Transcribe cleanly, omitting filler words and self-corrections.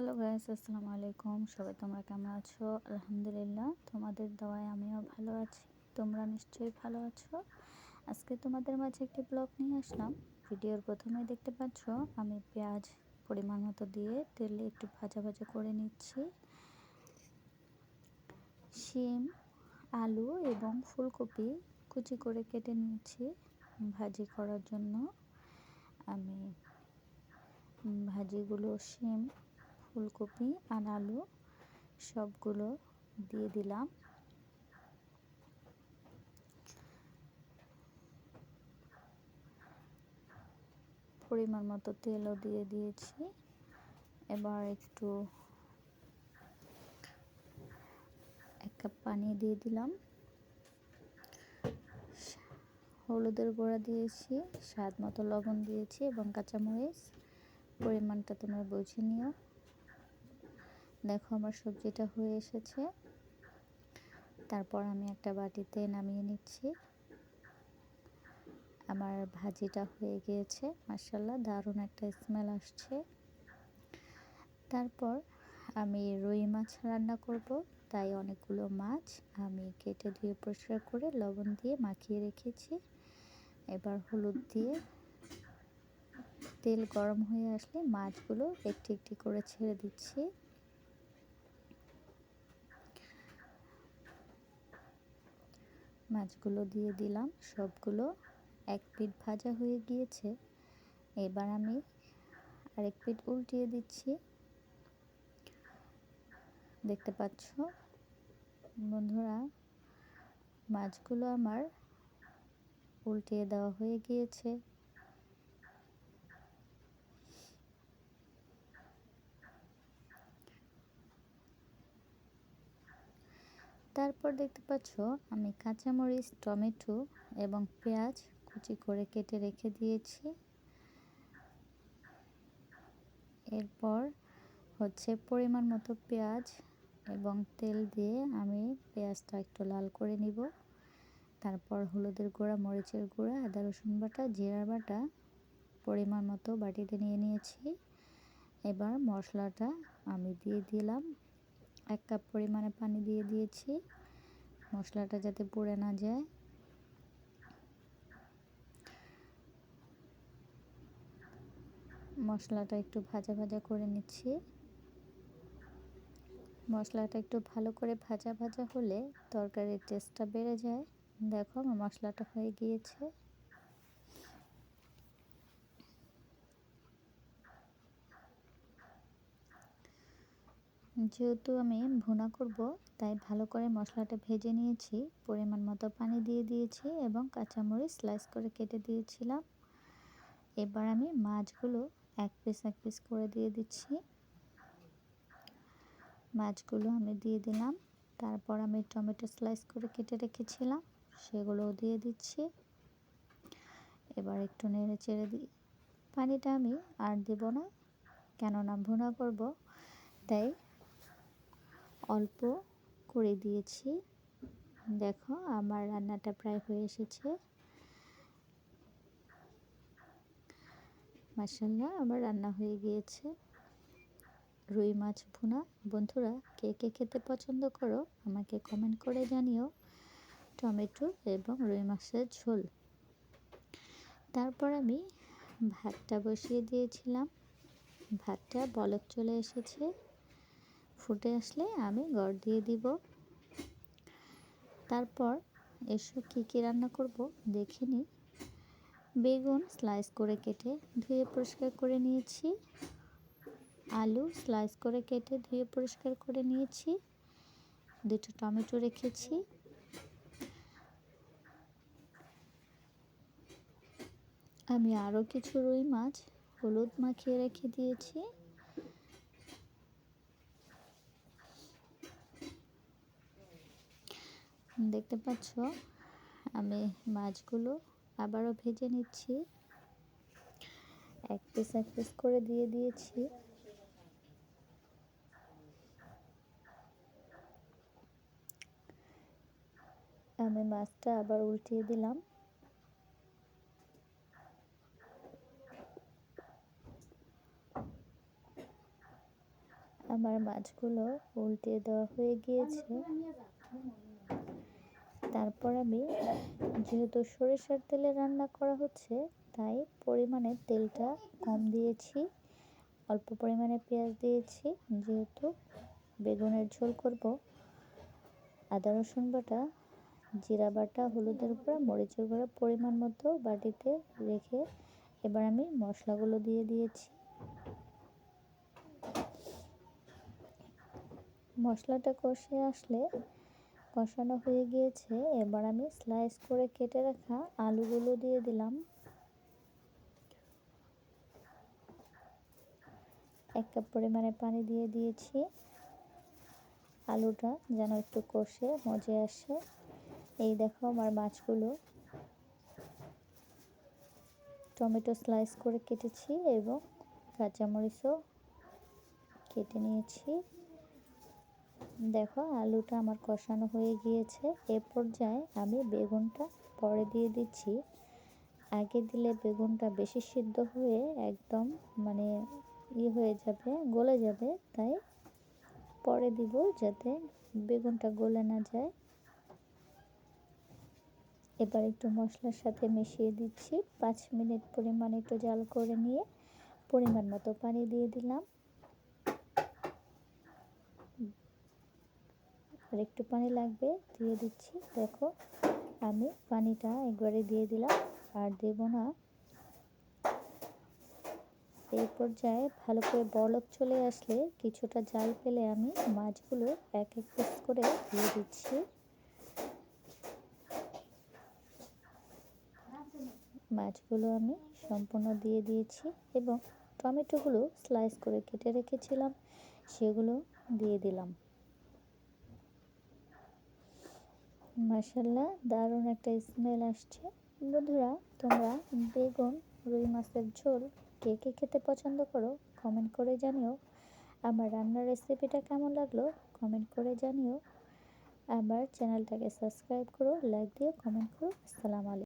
Hello guys, আসসালামু আলাইকুম। সবাই তোমরা কেমন আছো? আলহামদুলিল্লাহ, তোমাদের দোয়ায় আমিও ভালো আছি। তোমরা নিশ্চয়ই ভালো আছো। আজকে তোমাদের মাঝে একটি ব্লগ নিয়ে আসলাম। ভিডিওর প্রথমেই দেখতে পাচ্ছ আমি পেঁয়াজ পরিমাণ মতো দিয়ে তেলে একটু ভাজা ভাজা করে নিচ্ছি। শিম, আলু এবং ফুলকপি কুচি করে কেটে নিয়েছি ভাজি করার জন্য। আমি ভাজিগুলো শিম, ফুলকপি আর আলু সবগুলো দিয়ে দিলাম। পরিমাণ মতো তেলও দিয়ে দিয়েছি। এবার একটু 1 কাপ পানি দিয়ে দিলাম। হলুদের গুঁড়া দিয়েছি, স্বাদ মতো লবণ দিয়েছি এবং কাঁচামরিচ পরিমাণটা তোমরা বুঝে নিও। দেখো আমার সবজিটা হয়ে এসেছে। তারপর আমি একটা বাটিতে নামিয়ে নিচ্ছি। আমার ভাজিটা হয়ে গিয়েছে, মাশাআল্লাহ দারুণ একটা স্মেল আসছে। তারপর আমি রুই মাছ রান্না করব, তাই অনেকগুলো মাছ আমি কেটে ধুয়ে পরিষ্কার করে লবণ দিয়ে মাখিয়ে রেখেছি। এবার হলুদ দিয়ে তেল গরম হয়ে আসলে মাছগুলো একটি একটি করে ছেড়ে দিচ্ছি। মাছগুলো দিয়ে দিলাম, সবগুলো এক পিঠ ভাজা হয়ে গিয়েছে। এবার আমি আরেক পিঠ উল্টিয়ে দিচ্ছি। দেখতে পাচ্ছ বন্ধুরা, মাছগুলো আমার উল্টিয়ে দেওয়া হয়ে গিয়েছে। তারপর দেখতে পাচ্ছ আমি কাঁচামরিচ, টমেটো এবং পেঁয়াজ কুচি করে কেটে রেখে দিয়েছি। এরপর পরিমাণ মতো পেঁয়াজ এবং তেল দিয়ে আমি পেঁয়াজটা একটু লাল করে নিব। তারপর হলুদের গুঁড়া, মরিচের গুঁড়া, আদা রসুন বাটা, জিরা বাটা পরিমাণ মতো বাটিতে নিয়ে নিয়েছি। এবার মশলাটা আমি দিয়ে দিলাম। 1 কাপ পরিমাণে পানি দিয়ে দিয়েছি, মশলাটা যাতে পুড়ে না যায়। মশলাটা একটু ভাজা ভাজা করে নিচ্ছি। মশলাটা একটু ভালো করে ভাজা ভাজা হলে তরকারির টেস্টটা বেড়ে যায়। দেখো আমার মশলাটা হয়ে গিয়েছে। যেহেতু আমি ভুনা করব, তাই ভালো করে মশলাটা ভেজে নিয়েছি। পরিমাণ মতো পানি দিয়ে দিয়েছি এবং কাঁচামরিচ স্লাইস করে কেটে দিয়েছিলাম। এবার আমি মাছগুলো এক পিস করে দিয়ে দিচ্ছি। মাছগুলো আমি দিয়ে দিলাম। তারপর আমি টমেটো স্লাইস করে কেটে রেখেছিলাম, সেগুলোও দিয়ে দিচ্ছি। এবার একটু নেড়ে চেড়ে দিই। পানিটা আমি আর দেব না, কেননা ভুনা করব, তাই অল্প করে দিয়েছি। দেখো আমার রান্নাটা প্রায় হয়ে এসেছে। মাশাআল্লাহ আমার রান্না হয়ে গিয়েছে রুই মাছ ভুনা। বন্ধুরা, কে কে খেতে পছন্দ করো আমাকে কমেন্ট করে জানিও। টমেটো এবং রুই মাছের ঝোল। তারপর আমি ভাতটা বসিয়ে দিয়েছিলাম। ভাতটা বলক চলে এসেছে, ফুটে আসলে আমি গড় দিয়ে দিব। তারপর এসব কী রান্না করব দেখে নিই। বেগুন স্লাইস করে কেটে ধুয়ে পরিষ্কার করে নিয়েছি। আলু স্লাইস করে কেটে ধুয়ে পরিষ্কার করে নিয়েছি। 2টো টমেটো রেখেছি। আমি আরও কিছু রুই মাছ হলুদ মাখিয়ে রেখে দিয়েছি। দেখতে পাচ্ছ আমি মাছগুলো আবারও ভেজে নিচ্ছি। এক পিস করে দিয়ে দিয়েছি। আমি মাছটা আবার উল্টিয়ে দিলাম। আমার মাছগুলো উল্টে দেওয়া হয়ে গিয়েছে। তারপর আমি, যেহেতু সরিষার তেলে রান্না করা হচ্ছে, তাই পরিমাণে তেলটা কম দিয়েছি। অল্প পরিমাণে পেঁয়াজ দিয়েছি, যেহেতু বেগুনের ঝোল করব। আদা রসুন বাটা, জিরা বাটা, হলুদের গুঁড়া, মরিচের গুঁড়া পরিমাণ মতো বাটিতে রেখে এবার আমি মশলাগুলো দিয়ে দিয়েছি। মশলাটা কষে আসলে, কষানো হয়ে গিয়েছে, এবার আমি স্লাইস করে কেটে রাখা আলুগুলো দিয়ে দিলাম। 1 কাপ পরিমাণে পানি দিয়ে দিয়েছি, আলুটা যেন একটু কষে মজে আসে। এই দেখো আমার মাছগুলো, টমেটো স্লাইস করে কেটেছি এবং কাঁচামরিচও কেটে নিয়েছি। দেখো আলুটা আমার কষানো হয়ে গিয়েছে। এ পর্যায়ে আমি বেগুনটা পরে দিয়ে দিচ্ছি। আগে দিলে বেগুনটা বেশি সিদ্ধ হয়ে একদম মানে হয়ে যাবে, গলে যাবে, তাই পরে দিব যাতে বেগুনটা গলে না যায়। এবার একটু মশলার সাথে মিশিয়ে দিচ্ছি। 5 মিনিট পরিমাণ একটু জাল করে নিয়ে পরিমাণ মতো পানি দিয়ে দিলাম। আর একটু পানি লাগবে, দিয়ে দিচ্ছি। দেখো আমি পানিটা একবারে দিয়ে দিলাম, আর দেব না। এই পর্যায়ে ভালো করে বলক চলে আসলে, কিছুটা জাল পেলে আমি মাছগুলো এক এক পিস করে দিয়ে দিচ্ছি। মাছগুলো আমি সম্পূর্ণ দিয়ে দিয়েছি এবং টমেটোগুলো স্লাইস করে কেটে রেখেছিলাম, সেগুলো দিয়ে দিলাম। মাশাআল্লাহ, দারুণ একটা স্মেল আসছে। বন্ধুরা, তোমরা বেগুন রুই মাছের ঝোল কে কে খেতে পছন্দ করো কমেন্ট করে জানিও। আমার রান্নার রেসিপিটা কেমন লাগলো কমেন্ট করে জানিও। আমার চ্যানেলটাকে সাবস্ক্রাইব করো, লাইক দিও, কমেন্ট করো। আসসালামু আলাইকুম।